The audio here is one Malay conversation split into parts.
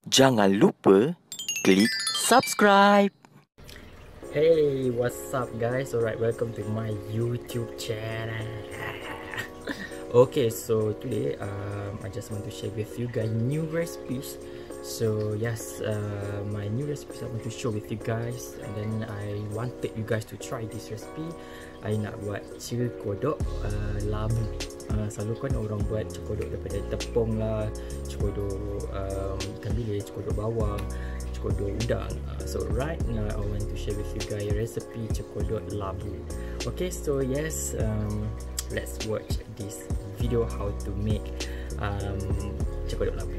Jangan lupa klik subscribe. Hey, what's up guys? Alright, welcome to my YouTube channel. Okay, so today I just want to share with you guys new recipes. So yes, my new recipes I want to show with you guys, and then I wanted you guys to try this recipe. I nak buat cekodok labu. Selalu kan orang buat cekodok daripada tepung lah, cekodok ikan bilis, cekodok bawang, cekodok udang. So right now I want to share with you guys recipe cekodok labu. Okay, so yes, let's watch this video how to make cekodok labu.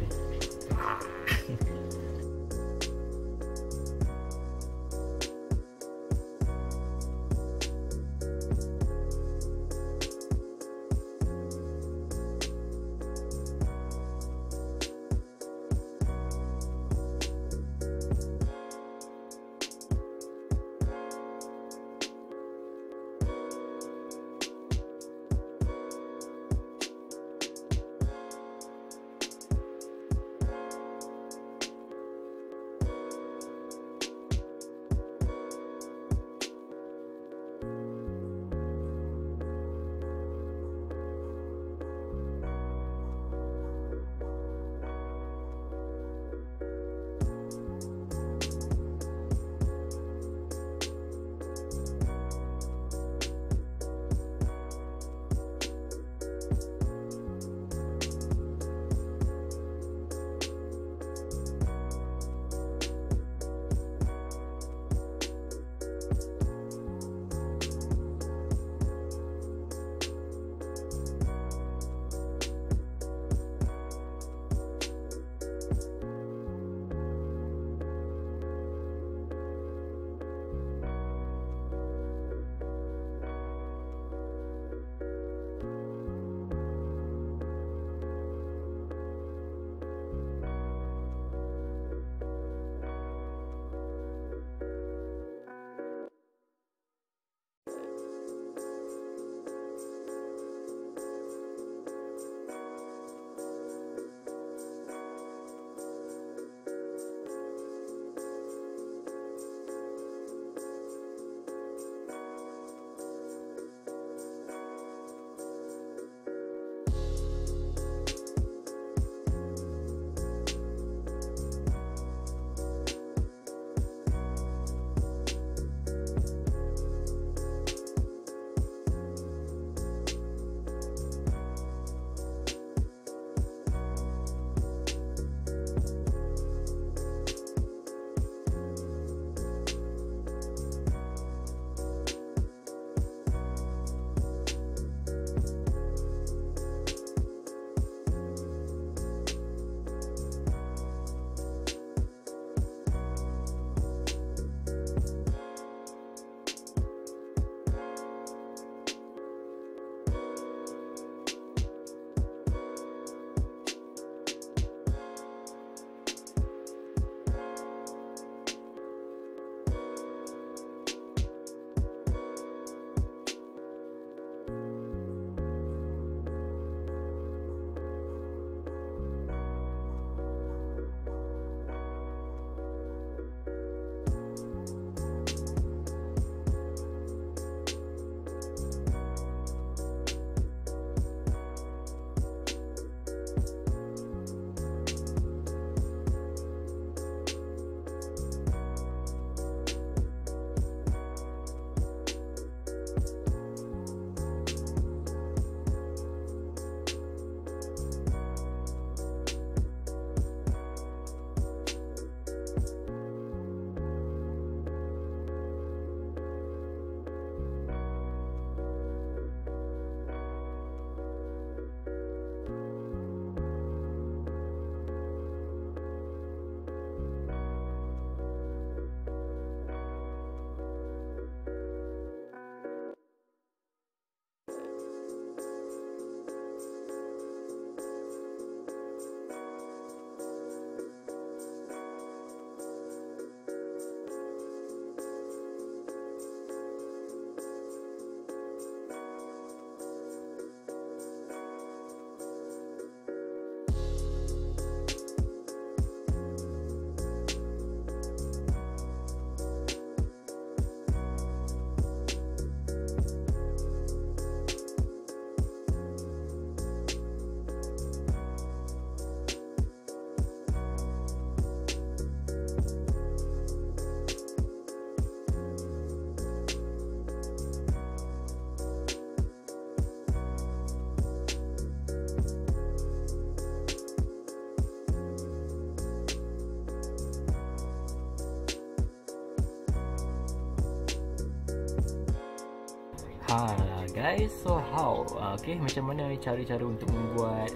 Guys, so how? Okay, macam mana cara-cara untuk membuat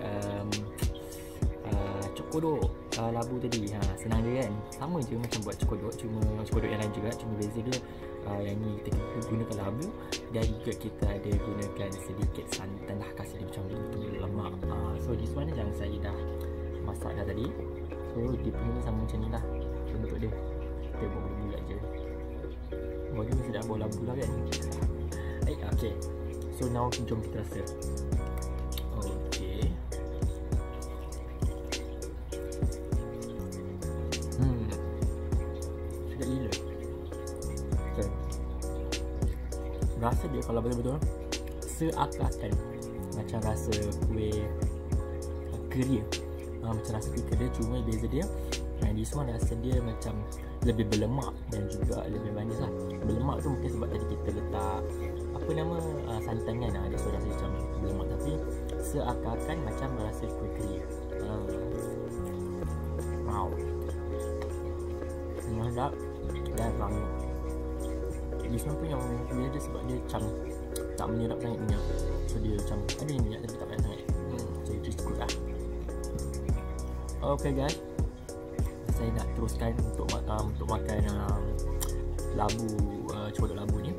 Cekodok Labu tadi? Senang je kan? Sama je macam buat cekodok, cuma cekodok yang lain juga, cuma beza dia yang ni kita gunakan labu dan juga kita ada gunakan sedikit santan lah, kasih dia macam betul lemak. So this one yang saya dah masak dah tadi. So dia punya ni sama macam ni lah bentuk dia. Kita buat bulat je. Dia mesti dah buat labu lah kan. Okay, so now jom kita rasa. Okay. Sedap gila. Okay. Rasa dia kalau betul-betul seakan-akan macam rasa kuih keria. Macam rasa kuih keria, cuma beza dia this one rasa dia macam lebih berlemak dan juga lebih manis lah. Berlemak tu mungkin sebab tadi kita letak apa nama santan kan, dia so rasa macam berlemak, tapi seakan-akan macam rasa kuih keria. Wow, sedap dan banyak. This one pun yang kuih dia sebab dia macam tak menyerap sangat minyak, so dia macam ada minyak tapi tak banyak sangat. So it's good lah. Okay guys, saya nak teruskan untuk makan labu, cekodok labu ni.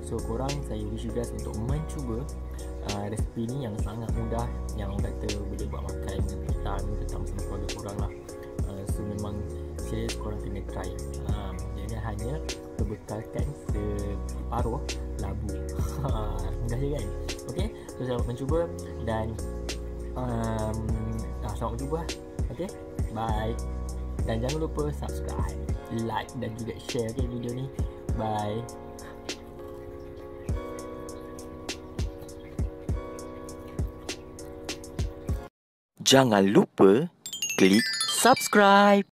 So korang, saya wish you guys untuk mencuba resepi ni yang sangat mudah, yang orang kata boleh buat makan petang bersama keluarga korang lah. So memang serius korang kena try. Dia hanya berbekalkan separuh labu. Mudah je kan? Okay, so selamat mencuba dan selamat mencuba. Okay, bye. Dan jangan lupa subscribe, like dan juga share video ni. Bye. Jangan lupa klik subscribe.